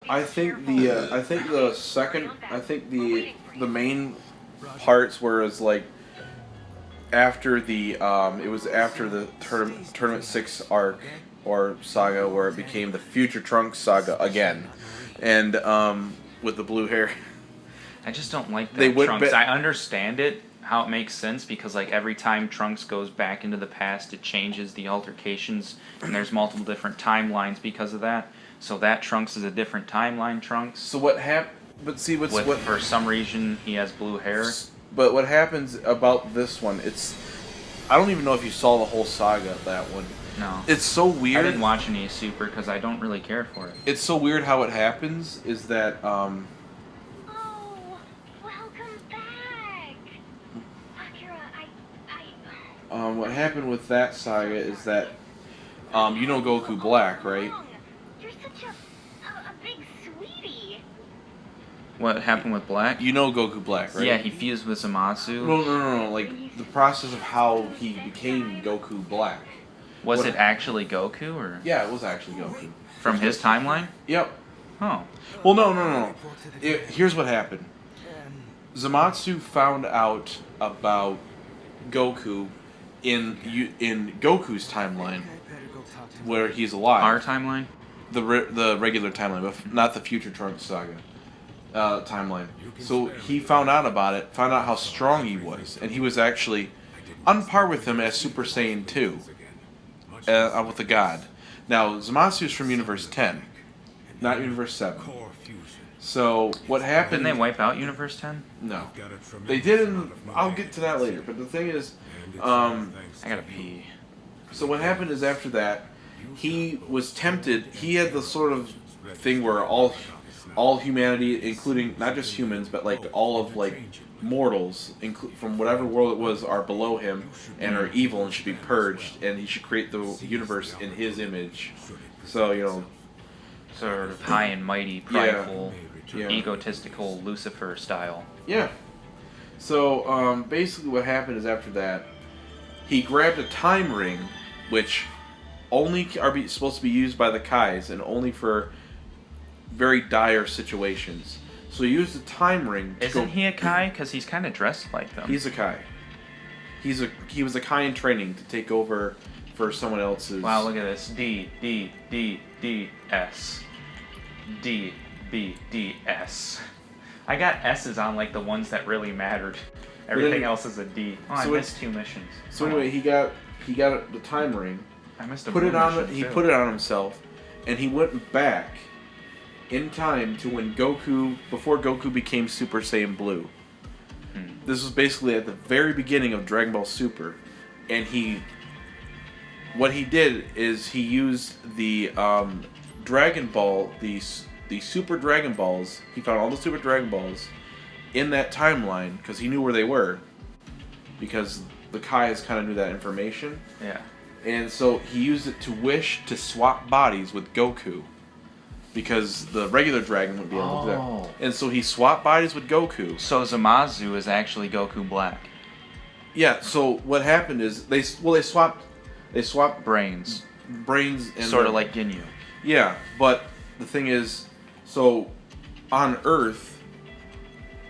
I think the main parts where it's like after the it was after the tournament 6 arc or saga where it became the Future Trunks saga again, and with the blue hair. I just don't like They that would Trunks. be- I understand it, how it makes sense, because like every time Trunks goes back into the past, it changes the altercations, and there's multiple different timelines because of that. So that Trunks is a different timeline Trunks. So what hap- But see what's With, what for some reason, he has blue hair. But what happens about this one? I don't even know if you saw the whole saga of that one. No. It's so weird. I didn't watch any Super because I don't really care for it. It's so weird how it happens. Is that Oh, welcome back, Akira. what happened with that saga is that you know Goku Black, right? You're such a big sweetie. What happened with Black? You know Goku Black, right? Yeah, he fused with Zamasu. No. Like the process of how he became Goku Black. Was What- it actually Goku or Yeah, it was actually Goku. from his timeline? Yep. Oh. Well, no. Here's what happened. Zamatsu found out about Goku in Goku's timeline, where he's alive. Our timeline? The regular timeline, but not the Future Trunks saga timeline. So he found out about it, found out how strong he was, and he was actually on par with him as Super Saiyan 2, with the God. Now, Zamatsu's from Universe 10, not Universe 7. So what happened? Didn't they wipe out Universe 10? No, they didn't. I'll get to that later. But the thing is, I gotta pee. so what happened is after that, he was tempted. He had the sort of thing where all humanity, including not just humans, but like all of like mortals, from whatever world it was, are below him and are evil and should be purged, and he should create the universe in his image. So Sort of high and mighty, prideful, egotistical Lucifer style. Yeah. So basically, what happened is after that, he grabbed a time ring, which only are supposed to be used by the Kais and only for very dire situations. So he used a time ring. Isn't he a Kai? Because he's kind of dressed like them. He's a Kai. He was a Kai in training to take over for someone else's. Wow, look at this. D, D, D, D, S. D, B, D, S. I got S's on like the ones that really mattered. Everything else is a D. Oh, so I missed 2 missions. So anyway, he got the time ring. I missed a Put it blue on. mission, He too. put it on himself, and he went back in time to when before Goku became Super Saiyan Blue. This was basically at the very beginning of Dragon Ball Super, and what he did is he used the Dragon Ball, the Super Dragon Balls. He found all the Super Dragon Balls in that timeline because he knew where they were, because the Kais kind of knew that information. Yeah. And so he used it to wish to swap bodies with Goku, because the regular dragon wouldn't be able to do that. And so he swapped bodies with Goku. So Zamasu is actually Goku Black. Yeah. So what happened is they swapped Brains. brains and Sort of like Ginyu. Yeah, but the thing is, so on Earth,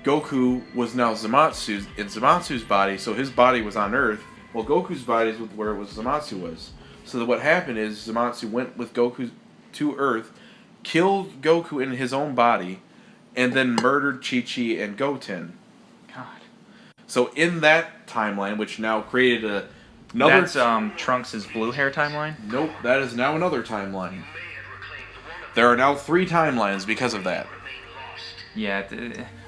Goku was now Zamatsu's body, so his body was on Earth. Well, Goku's body is where Zamatsu was. So what happened is Zamatsu went with Goku to Earth, killed Goku in his own body, and then murdered Chi-Chi and Goten. God. So in that timeline, which now created another... That's Trunks' blue hair timeline? Nope, that is now another timeline. There are now 3 timelines because of that. Yeah,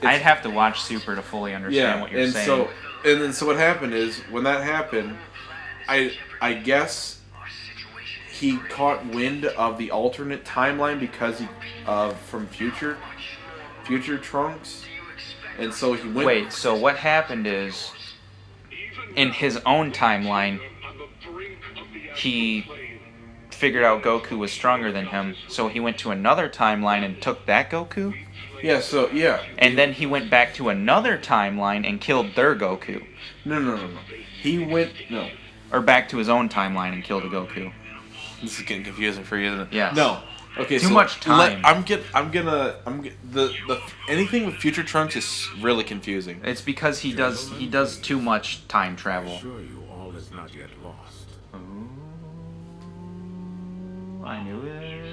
I'd have to watch Super to fully understand what you're saying. So what happened is, when that happened, I guess he caught wind of the alternate timeline because from future Trunks, and so he went. Wait, so what happened is, in his own timeline, he figured out Goku was stronger than him, so he went to another timeline and took that Goku? Yeah. And then he went back to another timeline and killed their Goku. No. He went Or back to his own timeline and killed a Goku. This is getting confusing for you, isn't it? Yes. No. Okay, Too so much time. The anything with Future Trunks is really confusing. It's because he does too much time I travel. assure you, all is not yet lost. Ooh, I knew it.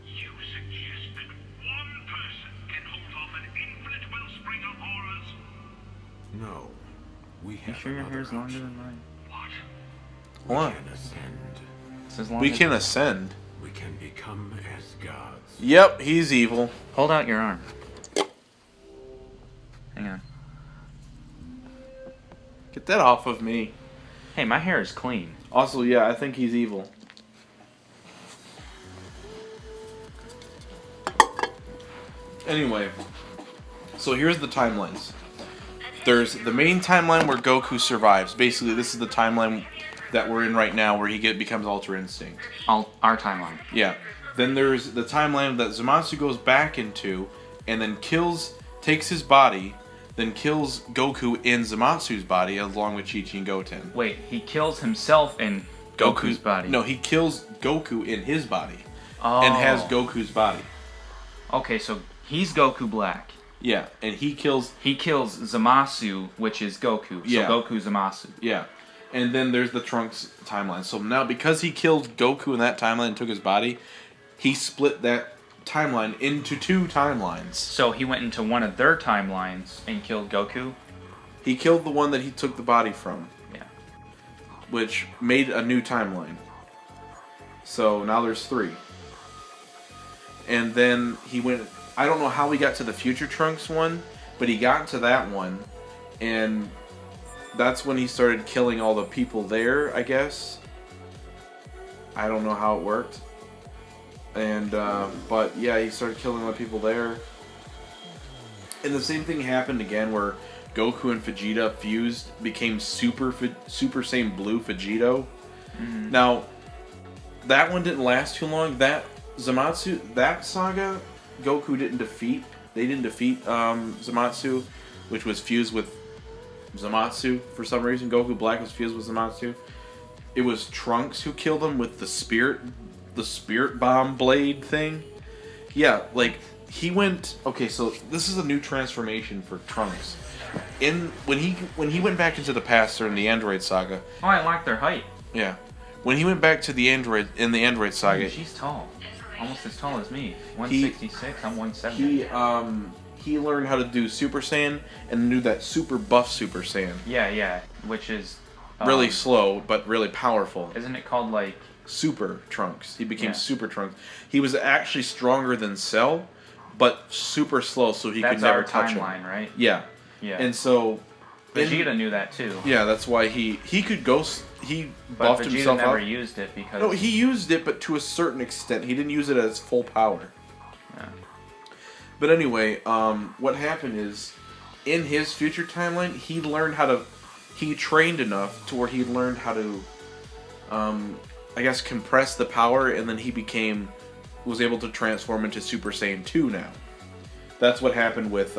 You suggest that one person can hold off an infinite wellspring of horrors? No, we You have sure your another hair's longer option. than mine? What? We What? can ascend. It's as long We as- can ascend. We can become as gods. Yep, he's evil. Hold out your arm. Hang on. Get that off of me. Hey, my hair is clean. Also, yeah, I think he's evil. Anyway, so here's the timelines. There's the main timeline where Goku survives. Basically, this is the timeline that we're in right now where he becomes Ultra Instinct. Our timeline. Yeah. Then there's the timeline that Zamasu goes back into and then takes his body, then kills Goku in Zamatsu's body along with Chi-Chi and Goten. Wait, he kills himself in Goku's body. No, he kills Goku in his body Oh. and has Goku's body. Okay, so he's Goku Black. Yeah, and he kills... He kills Zamasu, which is Goku. So Yeah. Goku Zamasu. Yeah. And then there's the Trunks timeline. So now, because he killed Goku in that timeline and took his body, he split that timeline into two timelines. So he went into one of their timelines and killed Goku. He killed the one that he took the body from, Yeah. which made a new timeline. So now there's three. And then he went... I don't know how he got to the Future Trunks one, but he got to that one, and that's when he started killing all the people there, I guess. I don't know how it worked. And, but yeah, he started killing all the people there. And the same thing happened again where Goku and Vegeta fused, became Super Saiyan Blue Vegito. Mm-hmm. Now, that one didn't last too long. That Zamatsu, that saga, Goku didn't defeat. They didn't defeat Zamatsu, which was fused with Zamatsu for some reason. Goku Black was fused with Zamatsu. It was Trunks who killed him with the spirit bomb blade thing. Yeah, like he went. Okay, so this is a new transformation for Trunks. When he went back into the past during the Android saga. Oh, I like their height. Yeah, when he went back to the Android saga. Ooh, she's tall. Almost as tall as me. 166, I'm 170. He learned how to do Super Saiyan and do that super buff Super Saiyan. Yeah, which is... Really slow, but really powerful. Isn't it called, like... Super Trunks. He became Yeah. Super Trunks. He was actually stronger than Cell, but super slow, so he That's could never our touch him. timeline, right? Yeah. Yeah. And so... Vegeta knew that, too. Yeah, that's why he could go... He But buffed Vegeta himself never up. used it because... No, he used it, but to a certain extent. He didn't use it at its full power. Yeah. But anyway, what happened is, in his future timeline, he learned how to... He trained enough to where he learned how to, I guess, compress the power, and then he was able to transform into Super Saiyan 2 now. That's what happened with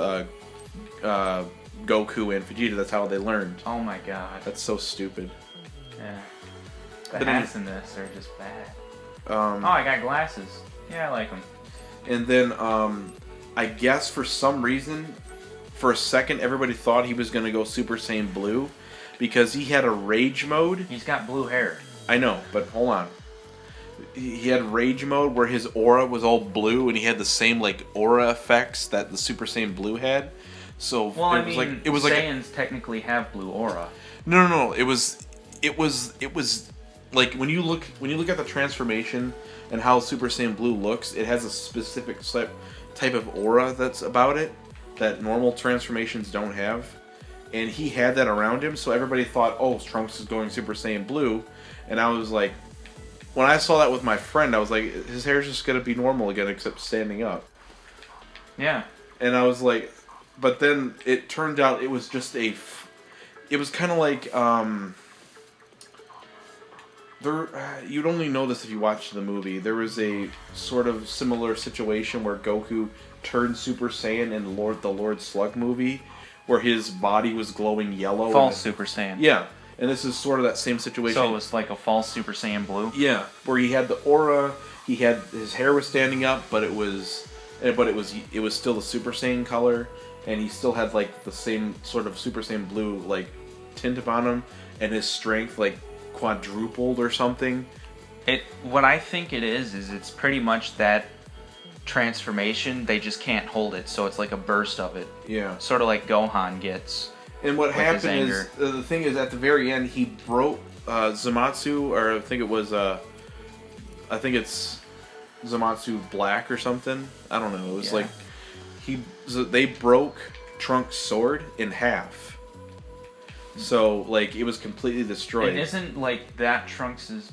Goku and Vegeta. That's how they learned. Oh my god. That's so stupid. Yeah. The But hats in this are just bad. Um, Oh, I got glasses. Yeah, I like them. And then, I guess for some reason, for a second, everybody thought he was going to go Super Saiyan Blue because he had a rage mode. He's got blue hair. I know, but hold on. He had rage mode where his aura was all blue and he had the same like aura effects that the Super Saiyan Blue had. So Well, it was like Saiyans technically have blue aura. no. It was like when you look at the transformation and how Super Saiyan Blue looks, it has a specific type of aura that's about it that normal transformations don't have. And he had that around him, so everybody thought, oh, Trunks is going Super Saiyan Blue. And I was like, when I saw that with my friend, I was like, his hair's just going to be normal again, except standing up. Yeah. And I was like, but then it turned out it was just it was kind of like, you'd only know this if you watched the movie. There was a sort of similar situation where Goku turned Super Saiyan in the Lord Slug movie, where his body was glowing yellow. False Super Saiyan. Yeah, and this is sort of that same situation. So it was like a false Super Saiyan Blue? Yeah, where he had the aura, he had his hair was standing up, but it was still the Super Saiyan color, and he still had like the same sort of Super Saiyan blue like tint upon him, and his strength like quadrupled or something. What I think it is it's pretty much that transformation. They just can't hold it, so it's like a burst of it. Yeah. Sort of like Gohan gets. And what happened anger. is the thing is at the very end he broke Zamatsu, or I think it's Zamatsu Black or something. I don't know. It was like they broke Trunks' sword in half. So like it was completely destroyed. And isn't like that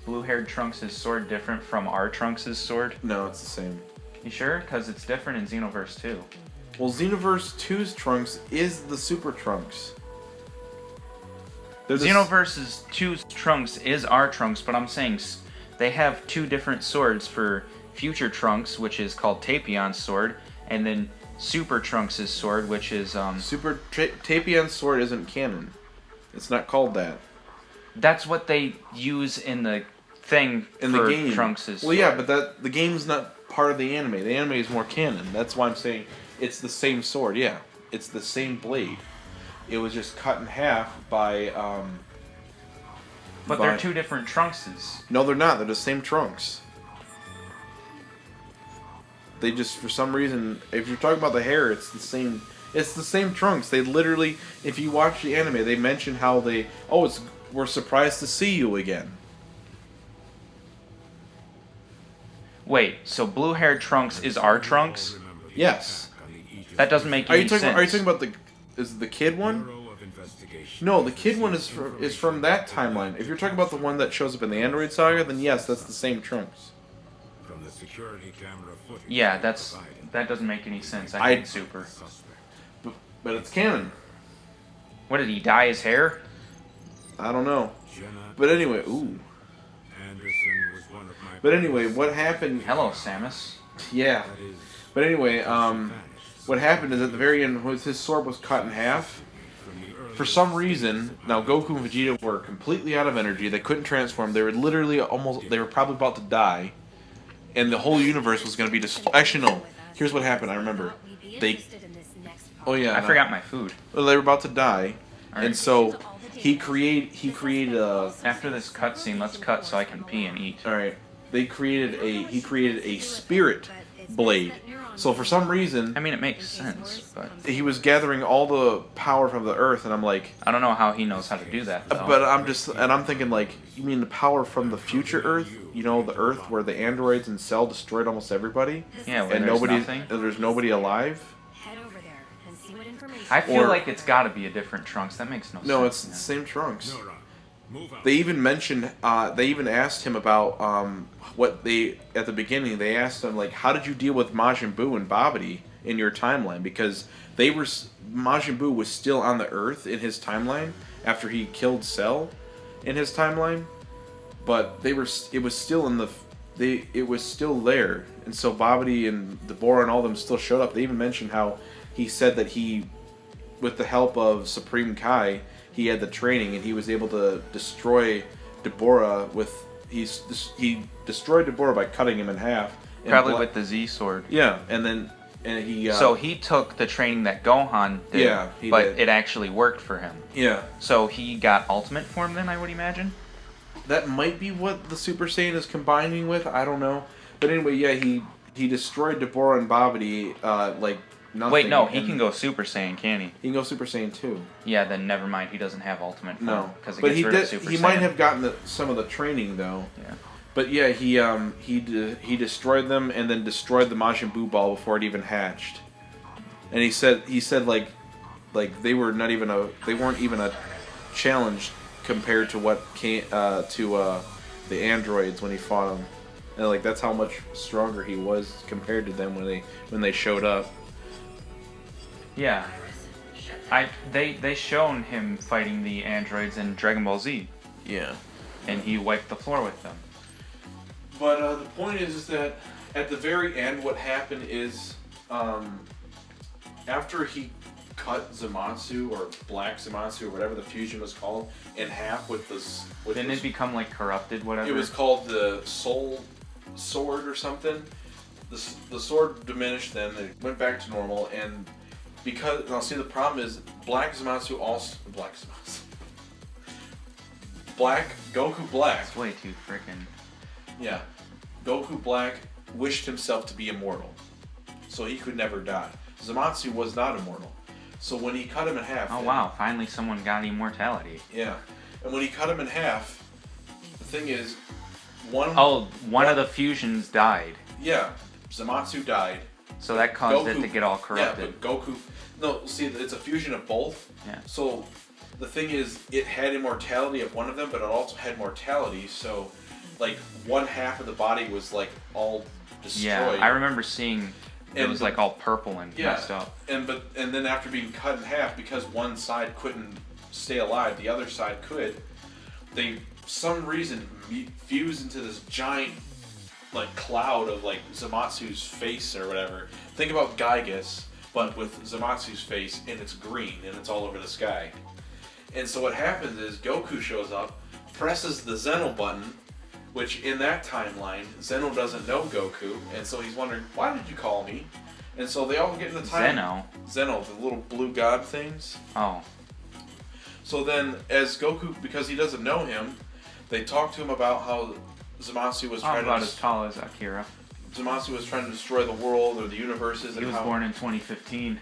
blue-haired Trunks' sword different from our Trunks' sword? No, it's the same. You sure? Because it's different in Xenoverse 2. Well, Xenoverse 2's Trunks is the Super Trunks. Xenoverse 2's Trunks is our Trunks, but I'm saying they have two different swords for future Trunks, which is called Tapion's sword, and then Super Trunks' sword, which is Tapion's sword isn't canon. It's not called that. That's what they use in the thing in for the game. Trunks' sword. Well, yeah, but the game's not part of the anime. The anime is more canon. That's why I'm saying it's the same sword. Yeah, it's the same blade. It was just cut in half by. But they're two different Trunkses. No, they're not. They're the same Trunks. They just, for some reason, if you're talking about the hair, it's the same. It's the same Trunks. They literally, if you watch the anime, they mention how we're surprised to see you again. Wait, so blue-haired Trunks is our Trunks? Yes. That doesn't make any sense. Are you talking about the kid one? No, the kid one is from that timeline. If you're talking about the one that shows up in the Android Saga, then yes, that's the same Trunks. From the security camera footage. Yeah, that doesn't make any sense. I hate Super. But it's canon. What, did he dye his hair? I don't know. But anyway, But anyway, what happened? Hello, Samus. Yeah. But anyway, what happened is at the very end, his sword was cut in half. For some reason, now Goku and Vegeta were completely out of energy. They couldn't transform. They were literally they were probably about to die. And the whole universe was going to be destroyed. Actually, no. Here's what happened. I remember. Oh yeah. I forgot my food. Well, they were about to die. Right. And so he created a... After this cutscene, let's cut so I can pee and eat. Alright. He created a spirit blade. So for some reason, I mean, it makes sense, but he was gathering all the power from the earth, and I'm like, I don't know how he knows how to do that, though. But I'm thinking like, you mean the power from the future Earth? You know, the Earth where the androids and Cell destroyed almost everybody? Yeah, where and there's nobody alive? I feel like it's got to be a different Trunks. That makes no sense. No, it's the same Trunks. They even mentioned, they even asked him about at the beginning, they asked him, like, how did you deal with Majin Buu and Babidi in your timeline? Because Majin Buu was still on the Earth in his timeline after he killed Cell in his timeline, but it was still there, and so Babidi and Deborah and all of them still showed up. They even mentioned how he said that he, with the help of Supreme Kai, he had the training and he was able to destroy Deborah he destroyed Deborah by cutting him in half. Probably with the Z sword. Yeah, he... so he took the training that Gohan did, yeah, but it actually worked for him. Yeah. So he got ultimate form then, I would imagine? That might be what the Super Saiyan is combining with, I don't know. But anyway, yeah, he destroyed Deborah and Babidi, like... Nothing. Wait, no, he can go Super Saiyan, can he? He can go Super Saiyan too. Yeah, then never mind. He doesn't have ultimate form. No, because but he might have gotten some of the training though. Yeah. But yeah, he destroyed them and then destroyed the Majin Buu ball before it even hatched. And he said like they weren't even a challenge compared to what came to the androids when he fought them. And like that's how much stronger he was compared to them when they showed up. Yeah, they shown him fighting the androids in Dragon Ball Z. Yeah, and he wiped the floor with them. But the point is that at the very end, what happened is after he cut Zamatsu or Black Zamatsu or whatever the fusion was called in half with this. Didn't it become like corrupted? Whatever. It was called the Soul sword or something. The sword diminished. Then it went back to normal, and because now see the problem is Black Goku Black. It's way too freaking. Yeah, Goku Black wished himself to be immortal, so he could never die. Zamasu was not immortal, so when he cut him in half. Oh wow! Finally, someone got immortality. Yeah, and when he cut him in half, the thing is, one of the fusions died. Yeah, Zamasu died. So that caused it to get all corrupted. Yeah, but Goku. No, see, it's a fusion of both. Yeah. So the thing is, it had immortality of one of them, but it also had mortality. So, like, one half of the body was like all destroyed. Yeah, I remember seeing it was like all purple and messed up. And then after being cut in half, because one side couldn't stay alive, the other side could. They, for some reason, fused into this giant, like, cloud of like Zamatsu's face or whatever. Think about Gygus, but with Zamatsu's face, and it's green and it's all over the sky. And so what happens is Goku shows up, presses the Zeno button, which in that timeline, Zeno doesn't know Goku, and so he's wondering, why did you call me? And so they all get in the time. Zeno, the little blue god things. Oh. So then, as Goku, because he doesn't know him, they talk to him about how Zamasu was trying about as tall as Akira. Zamasu was trying to destroy the world or the universes. He was born in 2015.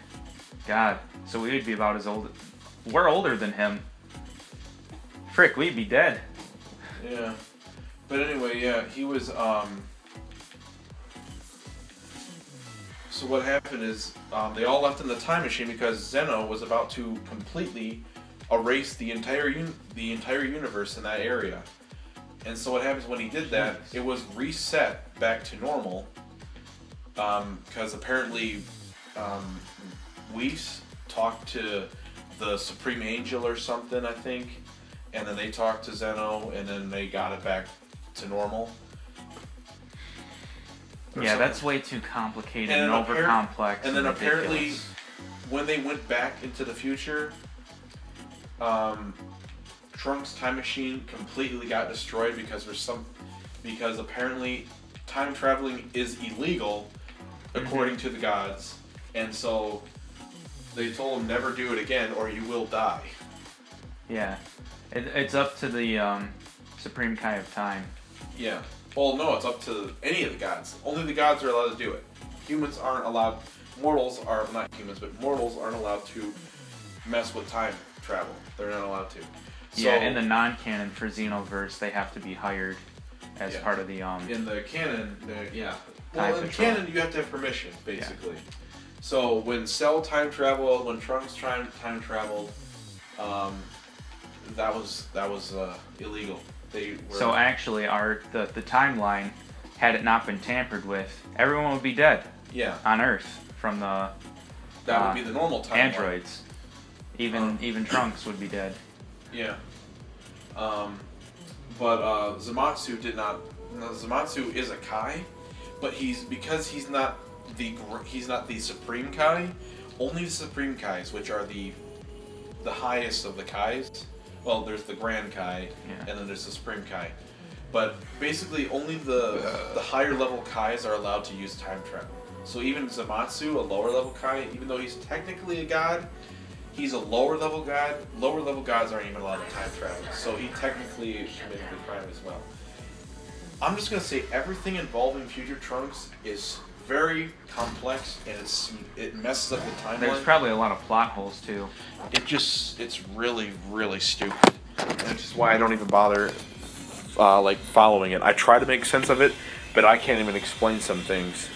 God, so we would be about as old. We're older than him. Frick, we'd be dead. Yeah. But anyway, yeah, he was, So what happened is, they all left in the time machine because Zeno was about to completely erase the entire universe in that area. And so what happens when he did that, it was reset back to normal, because apparently, Whis talked to the Supreme Angel or something, I think, and then they talked to Zeno, and then they got it back to normal. Yeah, that's way too complicated and over complex. And then ridiculous. Apparently, when they went back into the future, Trunks' time machine completely got destroyed because apparently time traveling is illegal according to the gods, and so they told him never do it again or you will die. Yeah, it's up to the Supreme Kai of Time. Yeah. Well, no, it's up to any of the gods. Only the gods are allowed to do it. Humans aren't allowed. Mortals aren't allowed to mess with time travel. They're not allowed to. So, yeah, in the non-canon for Xenoverse, they have to be hired as part of the In the canon, yeah. Time Well, in Patrol. canon, you have to have permission, basically. Yeah. So when Cell time traveled, when Trunks time traveled, that was illegal. So actually, the timeline, had it not been tampered with, everyone would be dead. Yeah. On Earth from the. That would be the normal timeline. Androids. Even Trunks would be dead. Yeah. But Zamatsu did not. Zamatsu is a Kai, but he's not the Supreme Kai. Only the Supreme Kais, which are the highest of the Kais. Well, there's the Grand Kai, and then there's the Supreme Kai. But basically, only the higher level Kais are allowed to use time travel. So even Zamatsu, a lower level Kai, even though he's technically a god, he's a lower level god. Lower level gods aren't even allowed to time travel. So he technically committed the crime as well. I'm just going to say everything involving Future Trunks is very complex, and it messes up the timeline. There's probably a lot of plot holes too. It's really, really stupid. And that's just why I don't even bother following it. I try to make sense of it, but I can't even explain some things.